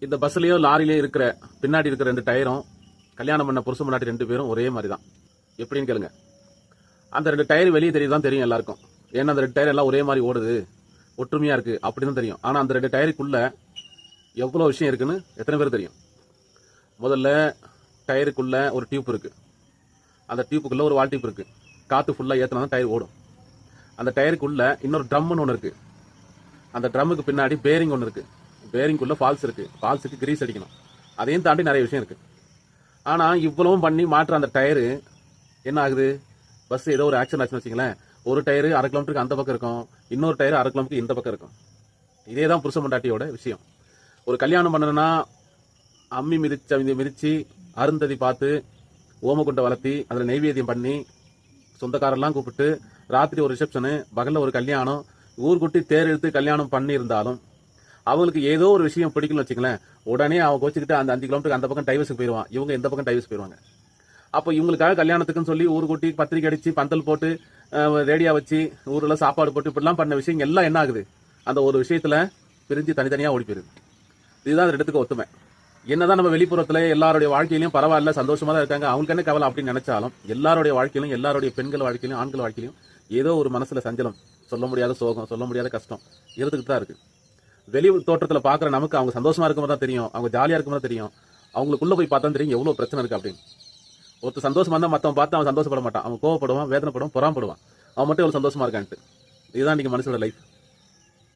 இந்த பஸ்லயோ லாரிலயோ இருக்கிற பின்னாடி இருக்கிற 2 டயரும் கல்யாணம் பண்ண புருஷன் முன்னாடி 2 பேரும் ஒரே மாதிரி தான். எப்படின்னு கேளுங்க. அந்த 2 டயர் வெளியே தெரியுதான் தெரியும் எல்லாருக்கும். ஏன்னா அந்த 2 டயர் எல்லாம் ஒரே மாதிரி ஓடுது, ஒற்றுமையா இருக்கு அப்படின்னு தெரியும். ஆனா அந்த 2 டயருக்குள்ள எவ்வளவு விஷயம் இருக்குன்னு எத்தனை பேர் தெரியும்? முதல்ல டயருக்குள்ள ஒரு டியூப் இருக்கு. அந்த டியூப்புக்குள்ள ஒரு வால் டியூப் இருக்கு. காத்து ஃபுல்லா ஏத்தினா தான் டயர் ஓடும். அந்த டயருக்குள்ள இன்னொரு ட்ரம்னு ஒன்று இருக்கு. அந்த ட்ரம்முக்கு பின்னாடி பேரிங் ஒன்று இருக்கு. பேரிங்குள்ள ஃபால்ஸ் இருக்கு. ஃபால்ஸுக்கு கிரீஸ் அடிக்கணும். அதையும் தாண்டி நிறைய விஷயம் இருக்கு. ஆனா இவ்வளவும் பண்ணி மாற்ற அந்த டயரு என்ன ஆகுது? பஸ் ஏதோ ஒரு ஆக்சிடென்ட் ஆச்சுன்னு வச்சுங்களேன், ஒரு டயரு 1/2 கிலோமீட்டருக்கு அந்த பக்கம் இருக்கும், இன்னொரு டயரு 1/2 கிலோமீட்டருக்கு இந்த பக்கம் இருக்கும். இதே தான் புருஷ பொண்டாட்டியோட விஷயம். ஒரு கல்யாணம் பண்ணணும்னா அம்மி மிதிச்சு அருந்ததி பார்த்து ஓமகுண்டை வளர்த்தி அதில் நெய்வேத்தியம் பண்ணி சொந்தக்காரெல்லாம் கூப்பிட்டு ராத்திரி ஒரு ரிசப்ஷனு, பகல்ல ஒரு கல்யாணம், ஊர்குட்டி தேர் இழுத்து கல்யாணம் பண்ணி இருந்தாலும் அவங்களுக்கு ஏதோ ஒரு விஷயம் பிடிக்கணும்னு வச்சுங்களேன், உடனே அவன் கோச்சிக்கிட்டு அந்த 5 கிலோமீட்டருக்கு அந்த பக்கம் டைவர்ஸுக்கு போயிடுவான், இவங்க இந்த பக்கம் டைவர்ஸ் போயிடுவாங்க. அப்போ இவங்களுக்காக கல்யாணத்துக்குன்னு சொல்லி ஊர் கூட்டி பத்திரிக்கை அடிச்சு பந்தல் போட்டு ரேடியா வச்சு ஊர்ல சாப்பாடு போட்டு இப்படிலாம் பண்ண விஷயம் எல்லாம் என்ன ஆகுது? அந்த ஒரு விஷயத்துல பிரிஞ்சு தனித்தனியா ஓடி போயிருது. இதுதான் இடத்துக்கு ஒத்துமை. என்னதான் நம்ம வெளிப்புறத்துல எல்லாருடைய வாழ்க்கையிலும் பரவாயில்ல சந்தோஷமா தான் இருக்காங்க, அவங்களுக்கு என்ன கவலை அப்படின்னு நினைச்சாலும் எல்லாருடைய வாழ்க்கையிலும், எல்லாருடைய பெண்கள் வாழ்க்கையிலும், ஆண்கள் வாழ்க்கையிலும் ஏதோ ஒரு மனசுல சஞ்சலம், சொல்ல முடியாத சோகம், சொல்ல முடியாத கஷ்டம் இருந்துகிட்டு தான் இருக்கு. வெளி தோற்றத்துல பாக்குற நமக்கு அவங்க சந்தோஷமா இருக்கும்போது தான் தெரியும், அவங்க ஜாலியா இருக்கும்போது தான் தெரியும். அவங்களுக்குள்ள போய் பார்த்தா தெரியும் எவ்வளவு பிரச்சனை இருக்கு அப்படின்னு. ஒருத்தர் சந்தோஷமா இருந்தா மத்தவன் பார்த்து அவன் சந்தோஷப்பட மாட்டான், அவன் கோவப்படுவான், வேதனைப்படுவான், பொறாமப்படுவான். அவன் மட்டும் எவ்வளவு சந்தோஷமா இருக்கான்ட்டு. இதுதான் இன்னைக்கு மனுஷனோட லைஃப்.